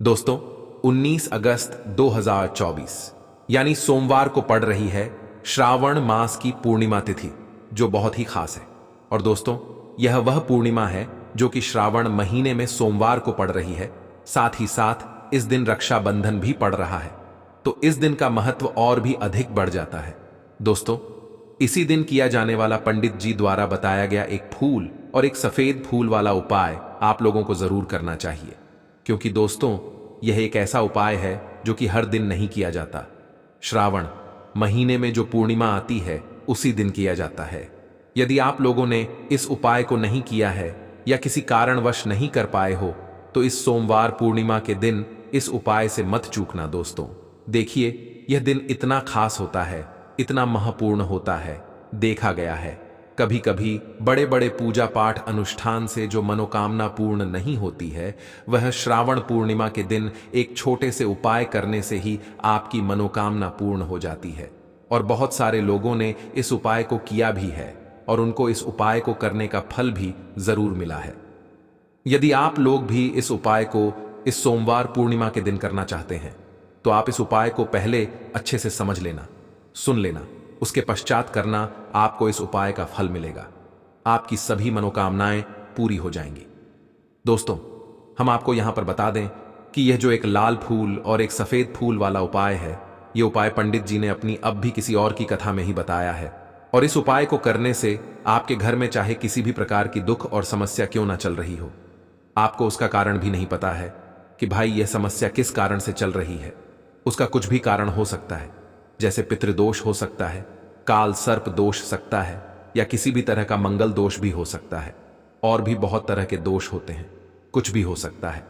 दोस्तों, 19 अगस्त 2024 यानी सोमवार को पड़ रही है श्रावण मास की पूर्णिमा तिथि, जो बहुत ही खास है। और दोस्तों, यह वह पूर्णिमा है जो कि श्रावण महीने में सोमवार को पड़ रही है। साथ ही साथ इस दिन रक्षाबंधन भी पड़ रहा है, तो इस दिन का महत्व और भी अधिक बढ़ जाता है। दोस्तों, इसी दिन किया जाने वाला पंडित जी द्वारा बताया गया एक फूल और एक सफेद फूल वाला उपाय आप लोगों को जरूर करना चाहिए, क्योंकि दोस्तों, यह एक ऐसा उपाय है जो कि हर दिन नहीं किया जाता। श्रावण महीने में जो पूर्णिमा आती है उसी दिन किया जाता है। यदि आप लोगों ने इस उपाय को नहीं किया है या किसी कारणवश नहीं कर पाए हो, तो इस सोमवार पूर्णिमा के दिन इस उपाय से मत चूकना। दोस्तों, देखिए, यह दिन इतना खास होता है, इतना महत्वपूर्ण होता है। देखा गया है कभी कभी बड़े बड़े पूजा पाठ अनुष्ठान से जो मनोकामना पूर्ण नहीं होती है, वह श्रावण पूर्णिमा के दिन एक छोटे से उपाय करने से ही आपकी मनोकामना पूर्ण हो जाती है। और बहुत सारे लोगों ने इस उपाय को किया भी है और उनको इस उपाय को करने का फल भी जरूर मिला है। यदि आप लोग भी इस उपाय को इस सोमवार पूर्णिमा के दिन करना चाहते हैं, तो आप इस उपाय को पहले अच्छे से समझ लेना, सुन लेना, उसके पश्चात करना। आपको इस उपाय का फल मिलेगा, आपकी सभी मनोकामनाएं पूरी हो जाएंगी। दोस्तों, हम आपको यहां पर बता दें कि यह जो एक लाल फूल और एक सफेद फूल वाला उपाय है, यह उपाय पंडित जी ने अपनी अब भी किसी और की कथा में ही बताया है। और इस उपाय को करने से आपके घर में चाहे किसी भी प्रकार की दुख और समस्या क्यों ना चल रही हो, आपको उसका कारण भी नहीं पता है कि भाई यह समस्या किस कारण से चल रही है। उसका कुछ भी कारण हो सकता है, जैसे पितृदोष हो सकता है, काल सर्प दोष सकता है, या किसी भी तरह का मंगल दोष भी हो सकता है। और भी बहुत तरह के दोष होते हैं, कुछ भी हो सकता है।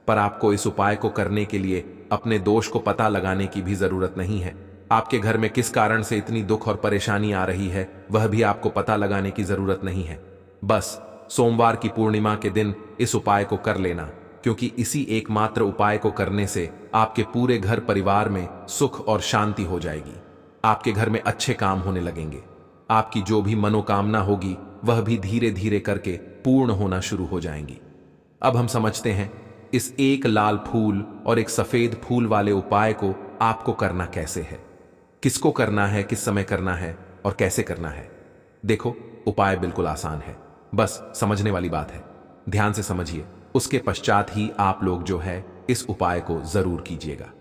पर आपको इस उपाय को करने के लिए अपने दोष को पता लगाने की भी जरूरत नहीं है। आपके घर में किस कारण से इतनी दुख और परेशानी आ रही है, वह भी आपको पता लगाने की जरूरत नहीं है। बस सोमवार की पूर्णिमा के दिन इस उपाय को कर लेना, क्योंकि इसी एकमात्र उपाय को करने से आपके पूरे घर परिवार में सुख और शांति हो जाएगी। आपके घर में अच्छे काम होने लगेंगे। आपकी जो भी मनोकामना होगी वह भी धीरे धीरे करके पूर्ण होना शुरू हो जाएंगी। अब हम समझते हैं इस एक लाल फूल और एक सफेद फूल वाले उपाय को आपको करना कैसे है, किसको करना है, किस समय करना है और कैसे करना है। देखो, उपाय बिल्कुल आसान है, बस समझने वाली बात है। ध्यान से समझिए, उसके पश्चात ही आप लोग जो है इस उपाय को जरूर कीजिएगा।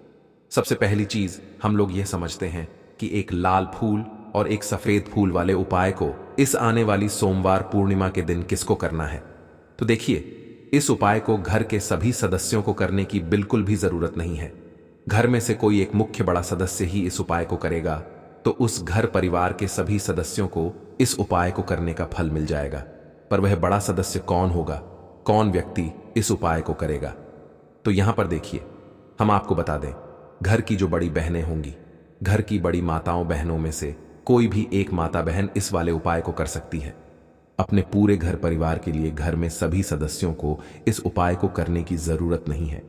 सबसे पहली चीज हम लोग यह समझते हैं कि एक लाल फूल और एक सफेद फूल वाले उपाय को इस आने वाली सोमवार पूर्णिमा के दिन किसको करना है। तो देखिए, इस उपाय को घर के सभी सदस्यों को करने की बिल्कुल भी जरूरत नहीं है। घर में से कोई एक मुख्य बड़ा सदस्य ही इस उपाय को करेगा, तो उस घर परिवार के सभी सदस्यों को इस उपाय को करने का फल मिल जाएगा। पर वह बड़ा सदस्य कौन होगा, कौन व्यक्ति इस उपाय को करेगा, तो यहां पर देखिए, हम आपको बता दें, घर की जो बड़ी बहनें होंगी, घर की बड़ी माताओं बहनों में से कोई भी एक माता बहन इस वाले उपाय को कर सकती है। अपने पूरे घर परिवार के लिए घर में सभी सदस्यों को इस उपाय को करने की जरूरत नहीं है।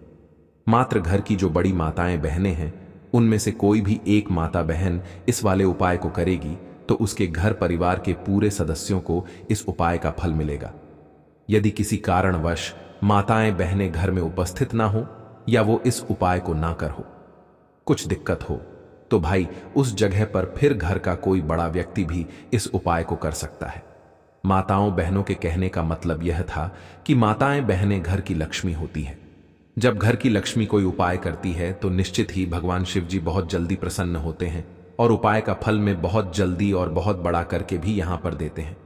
मात्र घर की जो बड़ी माताएं बहनें हैं, उनमें से कोई भी एक माता बहन इस वाले उपाय को करेगी, तो उसके घर परिवार के पूरे सदस्यों को इस उपाय का फल मिलेगा। यदि किसी कारणवश माताएं बहनें घर में उपस्थित ना हो या वो इस उपाय को ना कर हो, कुछ दिक्कत हो, तो भाई उस जगह पर फिर घर का कोई बड़ा व्यक्ति भी इस उपाय को कर सकता है। माताओं बहनों के कहने का मतलब यह था कि माताएं बहनें घर की लक्ष्मी होती हैं। जब घर की लक्ष्मी कोई उपाय करती है तो निश्चित ही भगवान शिव जी बहुत जल्दी प्रसन्न होते हैं और उपाय का फल में बहुत जल्दी और बहुत बड़ा करके भी यहां पर देते हैं।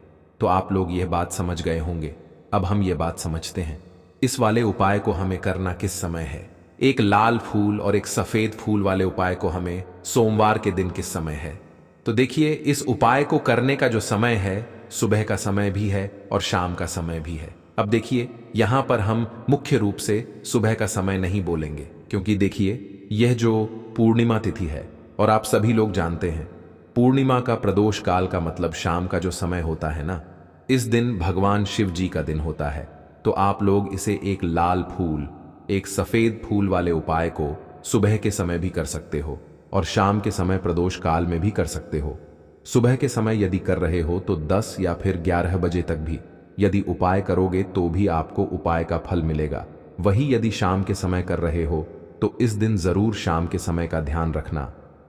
तो आप लोग यह बात समझ गए होंगे। अब हम ये बात समझते हैं, इस वाले उपाय को हमें करना किस समय है। एक लाल फूल और एक सफेद फूल वाले उपाय को हमें सोमवार के दिन किस समय है। तो देखिए, इस उपाय को करने का जो समय है, सुबह का समय भी है और शाम का समय भी है। अब देखिए, यहां पर हम मुख्य रूप से सुबह का समय नहीं बोलेंगे, क्योंकि देखिए, यह जो पूर्णिमा तिथि है और आप सभी लोग जानते हैं, पूर्णिमा का प्रदोष काल का मतलब शाम का जो समय होता है ना, इस दिन भगवान शिव जी का दिन होता है। तो आप लोग इसे एक लाल फूल, एक सफेद फूल वाले उपाय को सुबह के समय भी कर सकते हो और शाम के समय प्रदोष काल में भी कर सकते हो। सुबह के समय यदि कर रहे हो तो 10 या फिर 11 बजे तक भी यदि उपाय करोगे तो भी आपको उपाय का फल मिलेगा। वही यदि शाम के समय कर रहे हो तो इस दिन जरूर शाम के समय का ध्यान रखना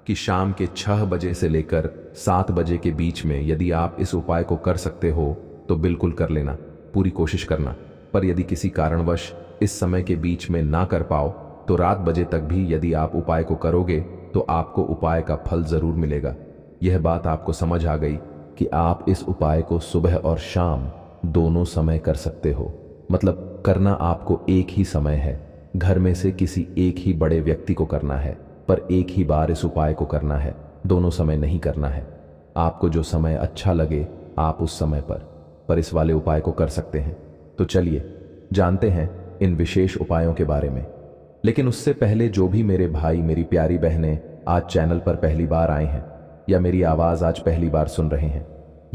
कि शाम के 6 बजे से लेकर 7 बजे के बीच में यदि आप इस उपाय को कर सकते हो तो बिल्कुल कर लेना, पूरी कोशिश करना। पर यदि किसी कारणवश इस समय के बीच में ना कर पाओ तो रात बजे तक भी यदि आप उपाय को करोगे तो आपको उपाय का फल जरूर मिलेगा। यह बात आपको समझ आ गई कि आप इस उपाय को सुबह और शाम दोनों समय कर सकते हो। मतलब करना आपको एक ही समय है, घर में से किसी एक ही बड़े व्यक्ति को करना है, पर एक ही बार इस उपाय को करना है, दोनों समय नहीं करना है। आपको जो समय अच्छा लगे आप उस समय पर इस वाले उपाय को कर सकते हैं। तो चलिए जानते हैं इन विशेष उपायों के बारे में। लेकिन उससे पहले जो भी मेरे भाई मेरी प्यारी बहनें आज चैनल पर पहली बार आए हैं या मेरी आवाज़ आज पहली बार सुन रहे हैं,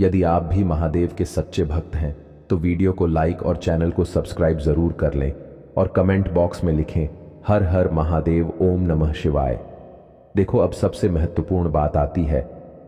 यदि आप भी महादेव के सच्चे भक्त हैं तो वीडियो को लाइक और चैनल को सब्सक्राइब ज़रूर कर लें और कमेंट बॉक्स में लिखें हर हर महादेव ओम नमः शिवाय। देखो अब सबसे महत्वपूर्ण बात आती है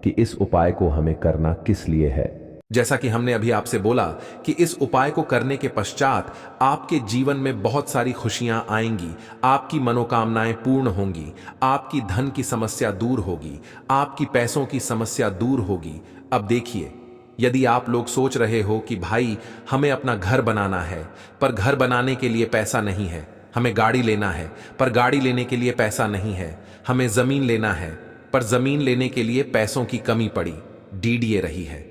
कि इस उपाय को हमें करना किस लिए है। जैसा कि हमने अभी आपसे बोला कि इस उपाय को करने के पश्चात आपके जीवन में बहुत सारी खुशियां आएंगी, आपकी मनोकामनाएं पूर्ण होंगी, आपकी धन की समस्या दूर होगी, आपकी पैसों की समस्या दूर होगी। अब देखिए, यदि आप लोग सोच रहे हो कि भाई हमें अपना घर बनाना है पर घर बनाने के लिए पैसा नहीं है, हमें गाड़ी लेना है पर गाड़ी लेने के लिए पैसा नहीं है, हमें जमीन लेना है पर जमीन लेने के लिए पैसों की कमी पड़ी, डीडीए रही है।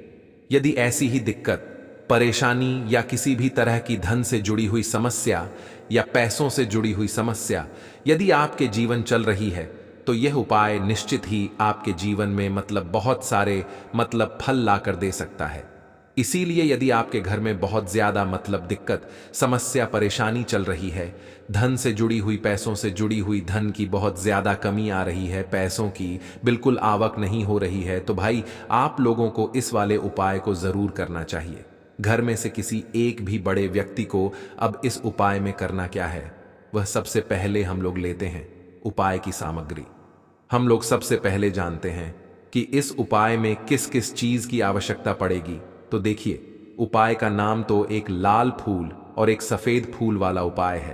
यदि ऐसी ही दिक्कत, परेशानी या किसी भी तरह की धन से जुड़ी हुई समस्या या पैसों से जुड़ी हुई समस्या यदि आपके जीवन चल रही है तो यह उपाय निश्चित ही आपके जीवन में बहुत सारे फल लाकर दे सकता है। इसीलिए यदि आपके घर में बहुत ज्यादा दिक्कत, समस्या, परेशानी चल रही है, धन से जुड़ी हुई, पैसों से जुड़ी हुई धन की बहुत ज्यादा कमी आ रही है, पैसों की बिल्कुल आवक नहीं हो रही है, तो भाई आप लोगों को इस वाले उपाय को जरूर करना चाहिए। घर में से किसी एक भी बड़े व्यक्ति को अब इस उपाय में करना क्या है, वह सबसे पहले हम लोग लेते हैं उपाय की सामग्री। हम लोग सबसे पहले जानते हैं कि इस उपाय में किस किस चीज की आवश्यकता पड़ेगी। तो देखिए, उपाय का नाम तो एक लाल फूल और एक सफेद फूल वाला उपाय है,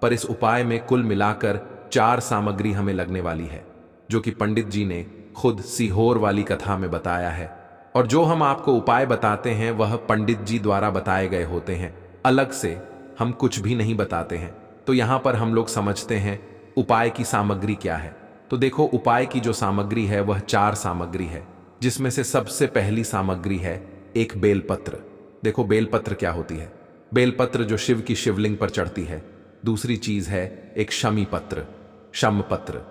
पर इस उपाय में कुल मिलाकर 4 सामग्री हमें लगने वाली है, जो कि पंडित जी ने खुद सीहोर वाली कथा में बताया है। और जो हम आपको उपाय बताते हैं वह पंडित जी द्वारा बताए गए होते हैं, अलग से हम कुछ भी नहीं बताते हैं। तो यहां पर हम लोग समझते हैं उपाय की सामग्री क्या है। तो देखो, उपाय की जो सामग्री है वह 4 सामग्री है, जिसमें से सबसे पहली सामग्री है एक बेलपत्र। देखो बेलपत्र क्या होती है, बेलपत्र जो शिव की शिवलिंग पर चढ़ती है। दूसरी चीज है एक शमी पत्र, शम पत्र,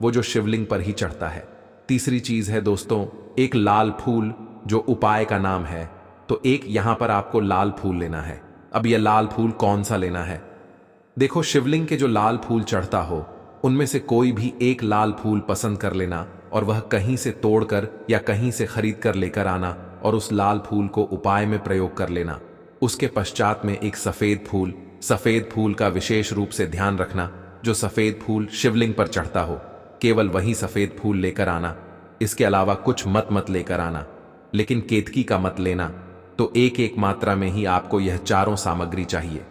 वो जो शिवलिंग पर ही चढ़ता है। तीसरी चीज है दोस्तों एक लाल फूल, जो उपाय का नाम है। तो एक यहां पर आपको लाल फूल लेना है। अब यह लाल फूल कौन सा लेना है? देखो, शिवलिंग के जो लाल फूल चढ़ता हो उनमें से कोई भी एक लाल फूल पसंद कर लेना और वह कहीं से तोड़कर या कहीं से खरीद कर लेकर आना और उस लाल फूल को उपाय में प्रयोग कर लेना। उसके पश्चात में एक सफेद फूल का विशेष रूप से ध्यान रखना। जो सफेद फूल शिवलिंग पर चढ़ता हो केवल वही सफेद फूल लेकर आना, इसके अलावा कुछ मत लेकर आना, लेकिन केतकी का मत लेना। तो एक एक मात्रा में ही आपको यह चारों सामग्री चाहिए,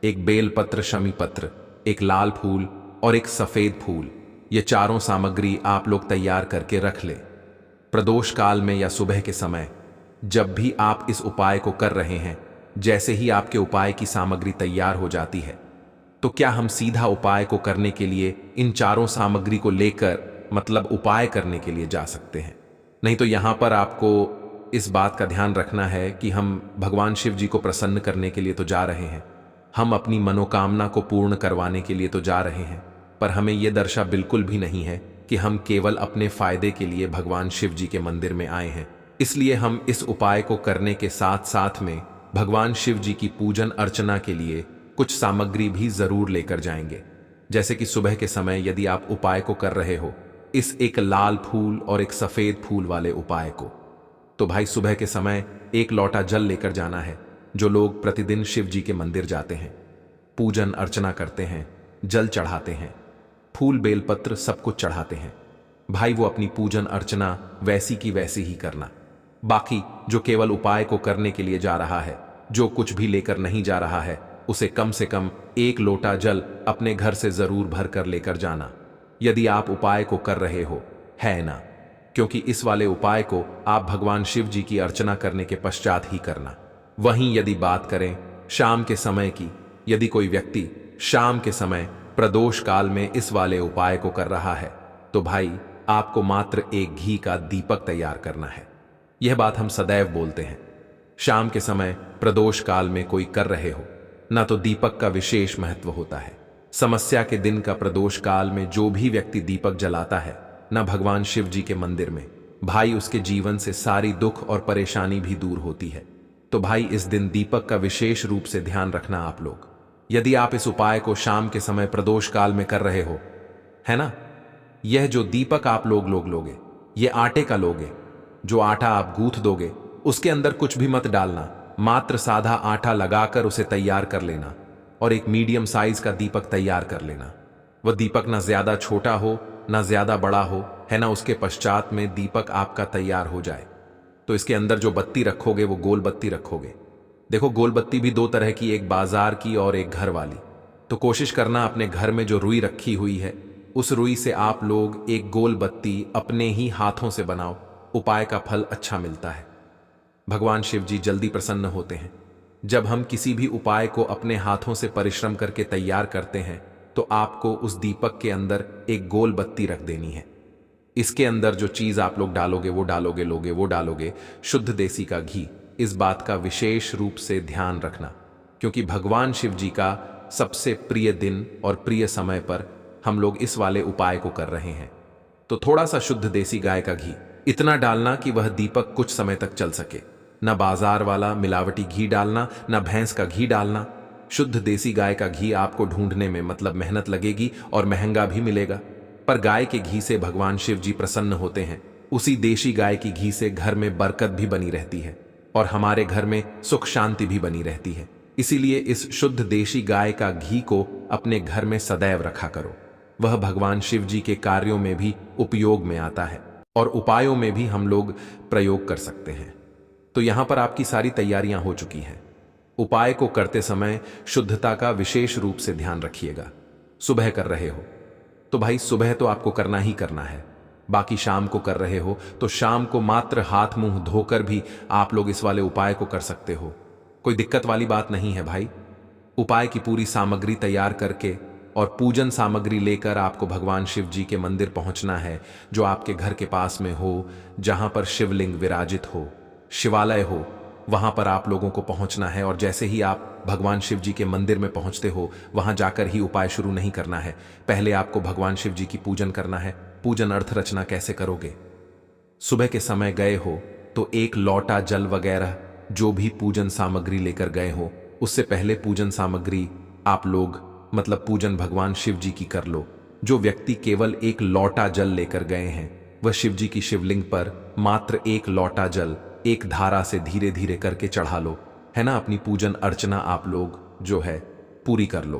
एक बेलपत्र, शमी पत्र, एक लाल फूल और एक सफेद फूल। ये चारों सामग्री आप लोग तैयार करके रख ले। प्रदोष काल में या सुबह के समय जब भी आप इस उपाय को कर रहे हैं, जैसे ही आपके उपाय की सामग्री तैयार हो जाती है तो क्या हम सीधा उपाय को करने के लिए इन चारों सामग्री को लेकर उपाय करने के लिए जा सकते हैं? नहीं तो यहां पर आपको इस बात का ध्यान रखना है कि हम भगवान शिव जी को प्रसन्न करने के लिए तो जा रहे हैं, हम अपनी मनोकामना को पूर्ण करवाने के लिए तो जा रहे हैं, पर हमें यह दर्शा बिल्कुल भी नहीं है कि हम केवल अपने फायदे के लिए भगवान शिव जी के मंदिर में आए हैं। इसलिए हम इस उपाय को करने के साथ साथ में भगवान शिव जी की पूजन अर्चना के लिए कुछ सामग्री भी जरूर लेकर जाएंगे। जैसे कि सुबह के समय यदि आप उपाय को कर रहे हो, इस एक लाल फूल और एक सफेद फूल वाले उपाय को, तो भाई सुबह के समय 1 लोटा जल लेकर जाना है। जो लोग प्रतिदिन शिव जी के मंदिर जाते हैं, पूजन अर्चना करते हैं, जल चढ़ाते हैं, फूल बेलपत्र सब कुछ चढ़ाते हैं, भाई वो अपनी पूजन अर्चना वैसी की वैसी ही करना। बाकी जो केवल उपाय को करने के लिए जा रहा है, जो कुछ भी लेकर नहीं जा रहा है, उसे कम से कम 1 लोटा जल अपने घर से जरूर भर कर लेकर जाना, यदि आप उपाय को कर रहे हो, है ना? क्योंकि इस वाले उपाय को आप भगवान शिव जी की अर्चना करने के पश्चात ही करना। वहीं यदि बात करें शाम के समय की, यदि कोई व्यक्ति शाम के समय प्रदोष काल में इस वाले उपाय को कर रहा है, तो भाई आपको मात्र एक घी का दीपक तैयार करना है। यह बात हम सदैव बोलते हैं। शाम के समय प्रदोष काल में कोई कर रहे हो, ना तो दीपक का विशेष महत्व होता है। समस्या के दिन का प्रदोष काल में जो भी व्यक्ति दीपक जलाता है ना भगवान शिव जी के मंदिर में, भाई उसके जीवन से सारी दुख और परेशानी भी दूर होती है। तो भाई इस दिन दीपक का विशेष रूप से ध्यान रखना आप लोग। यदि आप इस उपाय को शाम के समय प्रदोष काल में कर रहे हो, है ना, यह जो दीपक आप लोग लोगे, ये आटे का लोगे। जो आटा आप गूंथ दोगे उसके अंदर कुछ भी मत डालना, मात्र सादा आटा लगाकर उसे तैयार कर लेना और एक मीडियम साइज का दीपक तैयार कर लेना। वह दीपक ना ज्यादा छोटा हो ना ज्यादा बड़ा हो, है ना। उसके पश्चात में दीपक आपका तैयार हो जाए तो इसके अंदर जो बत्ती रखोगे वो गोल बत्ती रखोगे। देखो, गोल बत्ती भी 2 तरह की, एक बाजार की और एक घर वाली। तो कोशिश करना अपने घर में जो रुई रखी हुई है उस रुई से आप लोग एक गोल बत्ती अपने ही हाथों से बनाओ। उपाय का फल अच्छा मिलता है। भगवान शिव जी जल्दी प्रसन्न होते हैं। जब हम किसी भी उपाय को अपने हाथों से परिश्रम करके तैयार करते हैं तो आपको उस दीपक के अंदर एक गोल बत्ती रख देनी है। इसके अंदर जो चीज आप लोग डालोगे वो डालोगे शुद्ध देसी का घी। इस बात का विशेष रूप से ध्यान रखना, क्योंकि भगवान शिव जी का सबसे प्रिय दिन और प्रिय समय पर हम लोग इस वाले उपाय को कर रहे हैं। तो थोड़ा सा शुद्ध देसी गाय का घी, इतना डालना कि वह दीपक कुछ समय तक चल सके। ना बाजार वाला मिलावटी घी डालना, ना भैंस का घी डालना। शुद्ध देसी गाय का घी आपको ढूंढने में मतलब मेहनत लगेगी और महंगा भी मिलेगा, पर गाय के घी से भगवान शिव जी प्रसन्न होते हैं। उसी देशी गाय की घी से घर में बरकत भी बनी रहती है और हमारे घर में सुख शांति भी बनी रहती है। इसीलिए इस शुद्ध देशी गाय का घी को अपने घर में सदैव रखा करो। वह भगवान शिव जी के कार्यों में भी उपयोग में आता है और उपायों में भी हम लोग प्रयोग कर सकते हैं। तो यहां पर आपकी सारी तैयारियां हो चुकी हैं। उपाय को करते समय शुद्धता का विशेष रूप से ध्यान रखिएगा। सुबह कर रहे हो तो भाई सुबह तो आपको करना ही करना है। बाकी शाम को कर रहे हो तो शाम को मात्र हाथ मुंह धोकर भी आप लोग इस वाले उपाय को कर सकते हो। कोई दिक्कत वाली बात नहीं है भाई। उपाय की पूरी सामग्री तैयार करके और पूजन सामग्री लेकर आपको भगवान शिव जी के मंदिर पहुंचना है, जो आपके घर के पास में हो, जहां पर शिवलिंग विराजित हो, शिवालय हो, वहां पर आप लोगों को पहुंचना है। और जैसे ही आप भगवान शिव जी के मंदिर में पहुंचते हो, वहां जाकर ही उपाय शुरू नहीं करना है। पहले आपको भगवान शिव जी की पूजन करना है। पूजन अर्थ रचना कैसे करोगे? सुबह के समय गए हो तो 1 लोटा जल वगैरह जो भी पूजन सामग्री लेकर गए हो, उससे पहले पूजन सामग्री आप लोग मतलब पूजन भगवान शिव जी की कर लो। जो व्यक्ति केवल 1 लोटा जल लेकर गए हैं, वह शिव जी की शिवलिंग पर मात्र 1 लोटा जल एक धारा से धीरे धीरे करके चढ़ा लो, है ना। अपनी पूजन अर्चना आप लोग जो है पूरी कर लो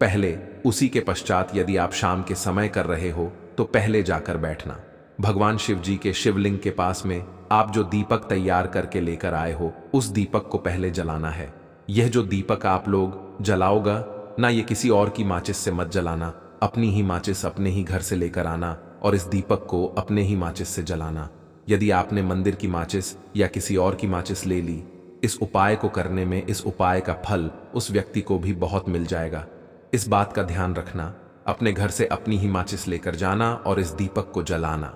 पहले। उसी के पश्चात यदि आप शाम के समय कर रहे हो तो पहले जाकर बैठना। भगवान शिव जी के शिवलिंग के पास में आप जो दीपक तैयार करके लेकर आए हो, उस दीपक को पहले जलाना है। यह जो दीपक आप लोग जलाओगा ना, ये किसी और की माचिस से मत जलाना। अपनी ही माचिस अपने ही घर से लेकर आना और इस दीपक को अपने ही माचिस से जलाना। यदि आपने मंदिर की माचिस या किसी और की माचिस ले ली, इस उपाय को करने में इस उपाय का फल उस व्यक्ति को भी बहुत मिल जाएगा। इस बात का ध्यान रखना। अपने घर से अपनी ही माचिस लेकर जाना और इस दीपक को जलाना।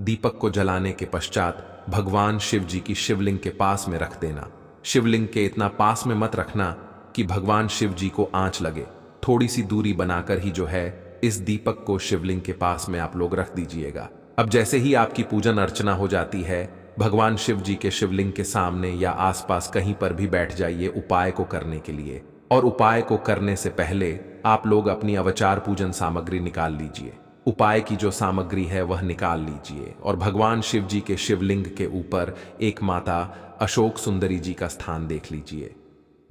दीपक को जलाने के पश्चात भगवान शिव जी की शिवलिंग के पास में रख देना। शिवलिंग के इतना पास में मत रखना कि भगवान शिव जी को आंच लगे। थोड़ी सी दूरी बनाकर ही जो है इस दीपक को शिवलिंग के पास में आप लोग रख दीजिएगा। अब जैसे ही आपकी पूजन अर्चना हो जाती है, भगवान शिव जी के शिवलिंग के सामने या आसपास कहीं पर भी बैठ जाइए उपाय को करने के लिए। और उपाय को करने से पहले आप लोग अपनी अवचार पूजन सामग्री निकाल लीजिए। उपाय की जो सामग्री है वह निकाल लीजिए और भगवान शिव जी के शिवलिंग के ऊपर एक माता अशोक सुंदरी जी का स्थान देख लीजिए।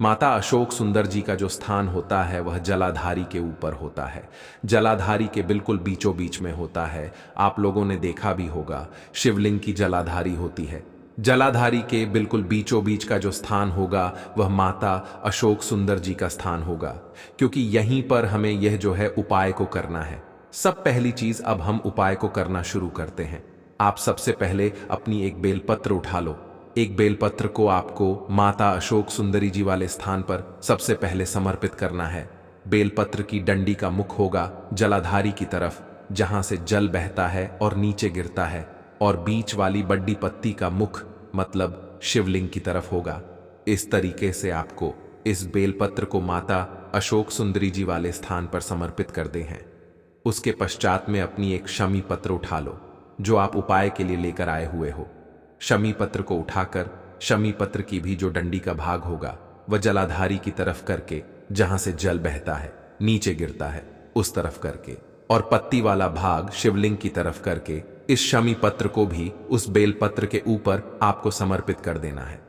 माता अशोक सुंदर जी का जो स्थान होता है वह जलाधारी के ऊपर होता है। जलाधारी के बिल्कुल बीचों बीच में होता है। आप लोगों ने देखा भी होगा शिवलिंग की जलाधारी होती है। जलाधारी के बिल्कुल बीचों बीच का जो स्थान होगा वह माता अशोक सुंदर जी का स्थान होगा, क्योंकि यहीं पर हमें यह जो है उपाय को करना है। सब पहली चीज अब हम उपाय को करना शुरू करते हैं। आप सबसे पहले अपनी एक बेलपत्र उठा लो। एक बेलपत्र को आपको माता अशोक सुंदरी जी वाले स्थान पर सबसे पहले समर्पित करना है। बेलपत्र की डंडी का मुख होगा जलाधारी की तरफ, जहां से जल बहता है और नीचे गिरता है, और बीच वाली बड्डी पत्ती का मुख मतलब शिवलिंग की तरफ होगा। इस तरीके से आपको इस बेलपत्र को माता अशोक सुंदरी जी वाले स्थान पर समर्पित कर दे हैं। उसके पश्चात में अपनी एक शमी पत्र उठा लो जो आप उपाय के लिए लेकर आए हुए हो। शमी पत्र को उठाकर शमी पत्र की भी जो डंडी का भाग होगा वह जलाधारी की तरफ करके, जहां से जल बहता है नीचे गिरता है उस तरफ करके, और पत्ती वाला भाग शिवलिंग की तरफ करके इस शमी पत्र को भी उस बेलपत्र के ऊपर आपको समर्पित कर देना है।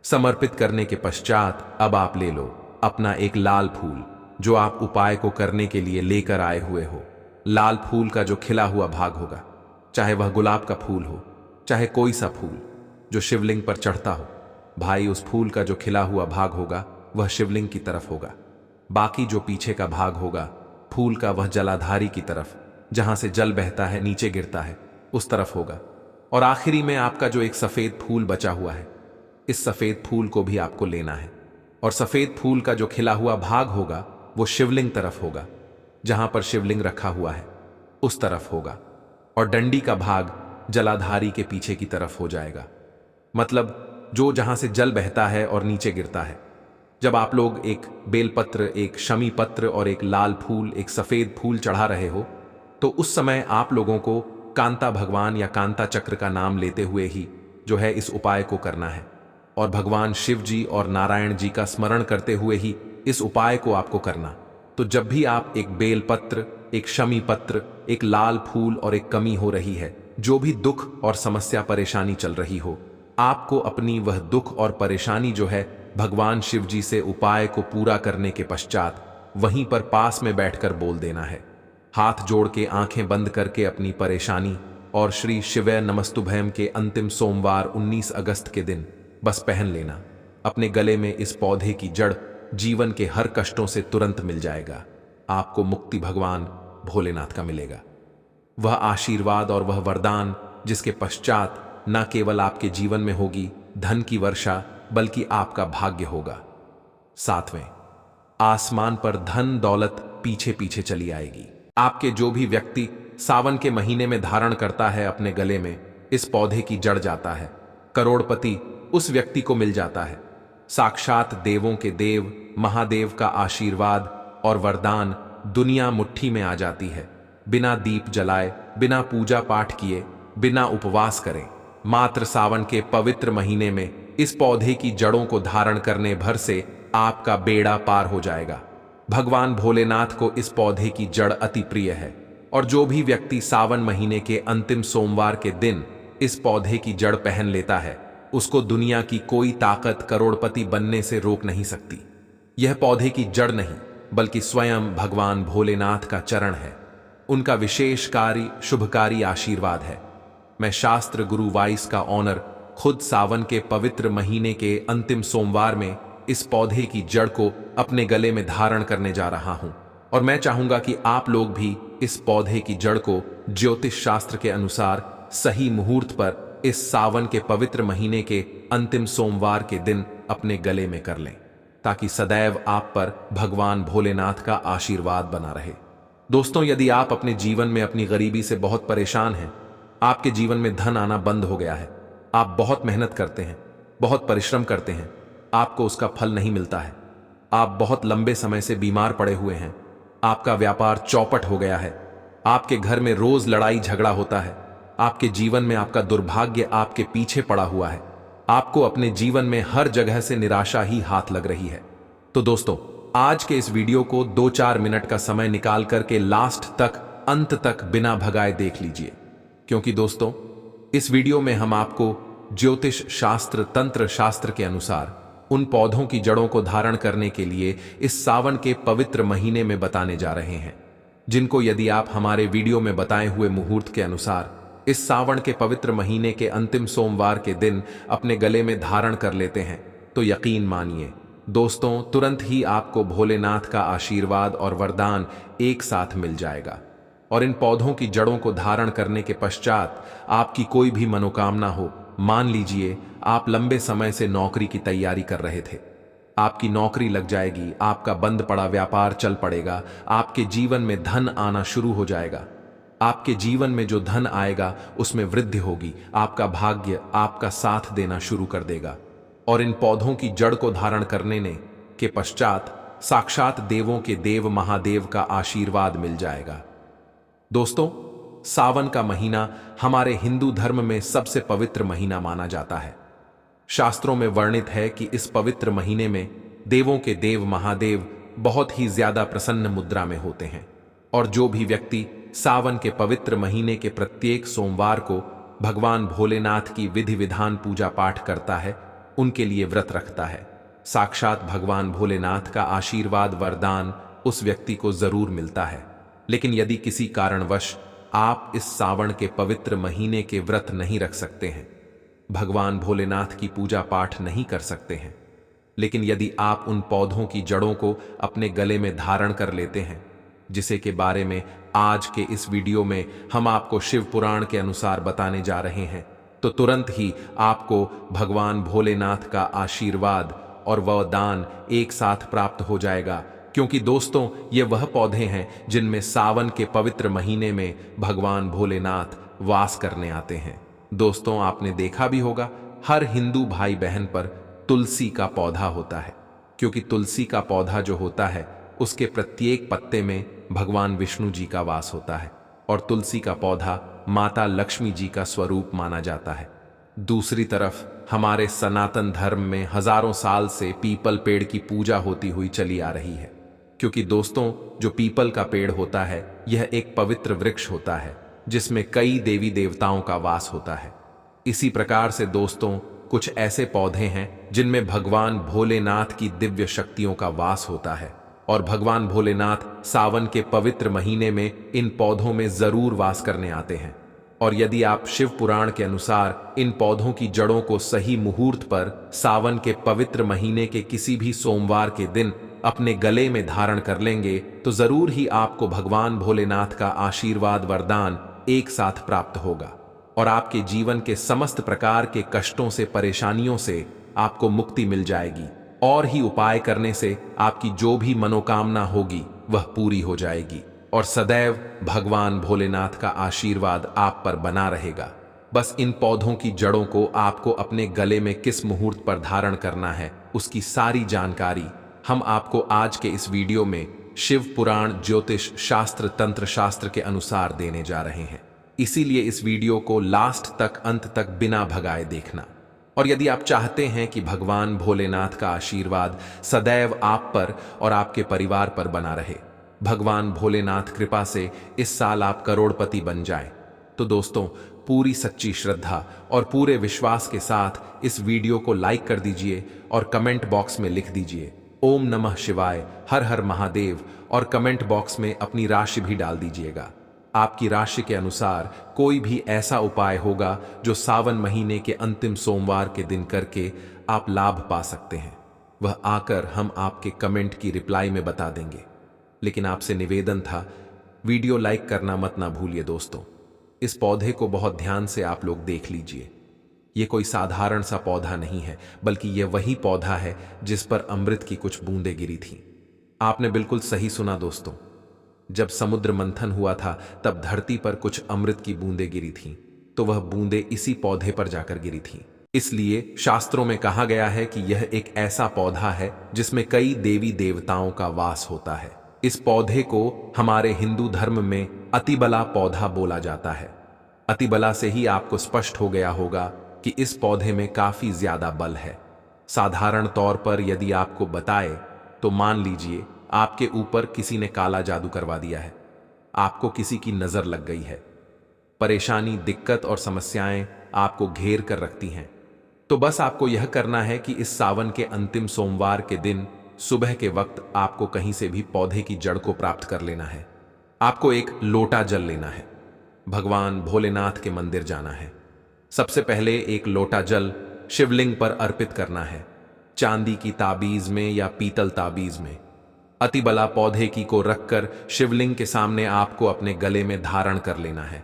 समर्पित करने के पश्चात अब आप ले लो अपना एक लाल फूल जो आप उपाय को करने के लिए लेकर आए हुए हो। लाल फूल का जो खिला हुआ भाग होगा, चाहे वह गुलाब का फूल हो, चाहे कोई सा फूल जो शिवलिंग पर चढ़ता हो, भाई उस फूल का जो खिला हुआ भाग होगा वह शिवलिंग की तरफ होगा। बाकी जो पीछे का भाग होगा फूल का वह जलाधारी की तरफ, जहां से जल बहता है नीचे गिरता है उस तरफ होगा। और आखिरी में आपका जो एक सफेद फूल बचा हुआ है, इस सफेद फूल को भी आपको लेना है, और सफेद फूल का जो खिला हुआ भाग होगा वो शिवलिंग तरफ होगा, जहां पर शिवलिंग रखा हुआ है उस तरफ होगा, और डंडी का भाग जलाधारी के पीछे की तरफ हो जाएगा, मतलब जो जहां से जल बहता है और नीचे गिरता है। जब आप लोग एक बेलपत्र, एक शमी पत्र और एक लाल फूल, एक सफेद फूल चढ़ा रहे हो, तो उस समय आप लोगों को कांता भगवान या कांता चक्र का नाम लेते हुए ही जो है इस उपाय को करना है, और भगवान शिव जी और नारायण जी का स्मरण करते हुए ही इस उपाय को आपको करना। तो जब भी आप एक बेलपत्र, एक शमी पत्र, एक लाल फूल और एक कमी हो रही है, जो भी दुख और समस्या परेशानी चल रही हो, आपको अपनी वह दुख और परेशानी जो है भगवान शिव जी से उपाय को पूरा करने के पश्चात वहीं पर पास में बैठकर बोल देना है। हाथ जोड़ के आंखें बंद करके अपनी परेशानी और श्री शिवय नमस्तुभयम के अंतिम सोमवार 19 अगस्त के दिन बस पहन लेना। अपने गले में इस पौधे की जड़ जीवन के हर कष्टों से तुरंत मिल जाएगा। आपको मुक्ति भगवान भोलेनाथ का मिलेगा, वह आशीर्वाद और वह वरदान जिसके पश्चात न केवल आपके जीवन में होगी धन की वर्षा, बल्कि आपका भाग्य होगा। सातवें, आसमान पर धन दौलत पीछे पीछे चली आएगी। आपके जो भी व्यक्ति सावन के महीने में धारण करता है अपने गले में इस पौधे की जड़ जाता है, करोड़पति उस व्यक्ति को मिल जाता है। साक्षात देवों के देव महादेव का आशीर्वाद और वरदान दुनिया मुट्ठी में आ जाती है। बिना दीप जलाए, बिना पूजा पाठ किए, बिना उपवास करें, मात्र सावन के पवित्र महीने में इस पौधे की जड़ों को धारण करने भर से आपका बेड़ा पार हो जाएगा। भगवान भोलेनाथ को इस पौधे की जड़ अति प्रिय है, और जो भी व्यक्ति सावन महीने के अंतिम सोमवार के दिन इस पौधे की जड़ पहन लेता है, उसको दुनिया की कोई ताकत करोड़पति बनने से रोक नहीं सकती। यह पौधे की जड़ नहीं बल्कि स्वयं भगवान भोलेनाथ का चरण है, उनका विशेषकारी शुभकारी आशीर्वाद है। मैं शास्त्र गुरु वाइस का ऑनर खुद सावन के पवित्र महीने के अंतिम सोमवार में इस पौधे की जड़ को अपने गले में धारण करने जा रहा हूं, और मैं चाहूंगा कि आप लोग भी इस पौधे की जड़ को ज्योतिष शास्त्र के अनुसार सही मुहूर्त पर इस सावन के पवित्र महीने के अंतिम सोमवार के दिन अपने गले में कर लें, ताकि सदैव आप पर भगवान भोलेनाथ का आशीर्वाद बना रहे। दोस्तों, यदि आप अपने जीवन में अपनी गरीबी से बहुत परेशान हैं, आपके जीवन में धन आना बंद हो गया है, आप बहुत मेहनत करते हैं, बहुत परिश्रम करते हैं, आपको उसका फल नहीं मिलता है, आप बहुत लंबे समय से बीमार पड़े हुए हैं, आपका व्यापार चौपट हो गया है, आपके घर में रोज लड़ाई झगड़ा होता है, आपके जीवन में आपका दुर्भाग्य आपके पीछे पड़ा हुआ है, आपको अपने जीवन में हर जगह से निराशा ही हाथ लग रही है, तो दोस्तों आज के इस वीडियो को 2-4 मिनट का समय निकाल करके लास्ट तक, अंत तक बिना भगाए देख लीजिए, क्योंकि दोस्तों इस वीडियो में हम आपको ज्योतिष शास्त्र, तंत्र शास्त्र के अनुसार उन पौधों की जड़ों को धारण करने के लिए इस सावन के पवित्र महीने में बताने जा रहे हैं, जिनको यदि आप हमारे वीडियो में बताए हुए मुहूर्त के अनुसार इस सावन के पवित्र महीने के अंतिम सोमवार के दिन अपने गले में धारण कर लेते हैं तो यकीन मानिए दोस्तों, तुरंत ही आपको भोलेनाथ का आशीर्वाद और वरदान एक साथ मिल जाएगा। और इन पौधों की जड़ों को धारण करने के पश्चात आपकी कोई भी मनोकामना हो, मान लीजिए आप लंबे समय से नौकरी की तैयारी कर रहे थे, आपकी नौकरी लग जाएगी, आपका बंद पड़ा व्यापार चल पड़ेगा, आपके जीवन में धन आना शुरू हो जाएगा। आपके जीवन में जो धन आएगा उसमें वृद्धि होगी, आपका भाग्य आपका साथ देना शुरू कर देगा। और इन पौधों की जड़ को धारण करने के पश्चात साक्षात देवों के देव महादेव का आशीर्वाद मिल जाएगा। दोस्तों, सावन का महीना हमारे हिंदू धर्म में सबसे पवित्र महीना माना जाता है। शास्त्रों में वर्णित है कि इस पवित्र महीने में देवों के देव महादेव बहुत ही ज्यादा प्रसन्न मुद्रा में होते हैं। और जो भी व्यक्ति सावन के पवित्र महीने के प्रत्येक सोमवार को भगवान भोलेनाथ की विधि विधान पूजा पाठ करता है, उनके लिए व्रत रखता है, साक्षात भगवान भोलेनाथ का आशीर्वाद वरदान उस व्यक्ति को जरूर मिलता है। लेकिन यदि किसी कारणवश आप इस सावन के पवित्र महीने के व्रत नहीं रख सकते हैं, भगवान भोलेनाथ की पूजा पाठ नहीं कर सकते हैं, लेकिन यदि आप उन पौधों की जड़ों को अपने गले में धारण कर लेते हैं, जिसे के बारे में आज के इस वीडियो में हम आपको शिव पुराण के अनुसार बताने जा रहे हैं, तो तुरंत ही आपको भगवान भोलेनाथ का आशीर्वाद और वह दान एक साथ प्राप्त हो जाएगा। क्योंकि दोस्तों, ये वह पौधे हैं जिनमें सावन के पवित्र महीने में भगवान भोलेनाथ वास करने आते हैं। दोस्तों, आपने देखा भी होगा हर हिंदू भाई बहन पर तुलसी का पौधा होता है, क्योंकि तुलसी का पौधा जो होता है उसके प्रत्येक पत्ते में भगवान विष्णु जी का वास होता है और तुलसी का पौधा माता लक्ष्मी जी का स्वरूप माना जाता है। दूसरी तरफ हमारे सनातन धर्म में हजारों साल से पीपल पेड़ की पूजा होती हुई चली आ रही है, क्योंकि दोस्तों, जो पीपल का पेड़ होता है यह एक पवित्र वृक्ष होता है जिसमें कई देवी देवताओं का वास होता है। इसी प्रकार से दोस्तों, कुछ ऐसे पौधे हैं जिनमें भगवान भोलेनाथ की दिव्य शक्तियों का वास होता है और भगवान भोलेनाथ सावन के पवित्र महीने में इन पौधों में जरूर वास करने आते हैं। और यदि आप शिव पुराण के अनुसार इन पौधों की जड़ों को सही मुहूर्त पर सावन के पवित्र महीने के किसी भी सोमवार के दिन अपने गले में धारण कर लेंगे तो जरूर ही आपको भगवान भोलेनाथ का आशीर्वाद वरदान एक साथ प्राप्त होगा और आपके जीवन के समस्त प्रकार के कष्टों से, परेशानियों से आपको मुक्ति मिल जाएगी। और ही उपाय करने से आपकी जो भी मनोकामना होगी वह पूरी हो जाएगी और सदैव भगवान भोलेनाथ का आशीर्वाद आप पर बना रहेगा। बस इन पौधों की जड़ों को आपको अपने गले में किस मुहूर्त पर धारण करना है, उसकी सारी जानकारी हम आपको आज के इस वीडियो में शिव पुराण, ज्योतिष शास्त्र, तंत्र शास्त्र के अनुसार देने जा रहे हैं। इसीलिए इस वीडियो को लास्ट तक, अंत तक बिना भगाए देखना। और यदि आप चाहते हैं कि भगवान भोलेनाथ का आशीर्वाद सदैव आप पर और आपके परिवार पर बना रहे, भगवान भोलेनाथ कृपा से इस साल आप करोड़पति बन जाएं, तो दोस्तों, पूरी सच्ची श्रद्धा और पूरे विश्वास के साथ इस वीडियो को लाइक कर दीजिए और कमेंट बॉक्स में लिख दीजिए ओम नमः शिवाय, हर हर महादेव, और कमेंट बॉक्स में अपनी राशि भी डाल दीजिएगा। आपकी राशि के अनुसार कोई भी ऐसा उपाय होगा जो सावन महीने के अंतिम सोमवार के दिन करके आप लाभ पा सकते हैं, वह आकर हम आपके कमेंट की रिप्लाई में बता देंगे। लेकिन आपसे निवेदन था, वीडियो लाइक करना मत ना भूलिए दोस्तों। इस पौधे को बहुत ध्यान से आप लोग देख लीजिए। ये कोई साधारण सा पौधा नहीं है, बल्कि यह वही पौधा है जिस पर अमृत की कुछ बूंदें गिरी थीं। आपने बिल्कुल सही सुना दोस्तों, जब समुद्र मंथन हुआ था तब धरती पर कुछ अमृत की बूंदें गिरी थीं, तो वह बूंदें इसी पौधे पर जाकर गिरी थीं। इसलिए शास्त्रों में कहा गया है कि यह एक ऐसा पौधा है जिसमें कई देवी देवताओं का वास होता है। इस पौधे को हमारे हिंदू धर्म में अतिबला पौधा बोला जाता है। अतिबला से ही आपको स्पष्ट हो गया होगा कि इस पौधे में काफी ज्यादा बल है। साधारण तौर पर यदि आपको बताए तो मान लीजिए आपके ऊपर किसी ने काला जादू करवा दिया है, आपको किसी की नजर लग गई है, परेशानी, दिक्कत और समस्याएं आपको घेर कर रखती हैं, तो बस आपको यह करना है कि इस सावन के अंतिम सोमवार के दिन सुबह के वक्त आपको कहीं से भी पौधे की जड़ को प्राप्त कर लेना है। आपको एक लोटा जल लेना है भगवान भोलेनाथ के मंदिर जाना है। सबसे पहले एक लोटा जल शिवलिंग पर अर्पित करना है, चांदी की ताबीज में या पीतल ताबीज में। अतिबला पौधे की को रखकर शिवलिंग के सामने आपको अपने गले में धारण कर लेना है।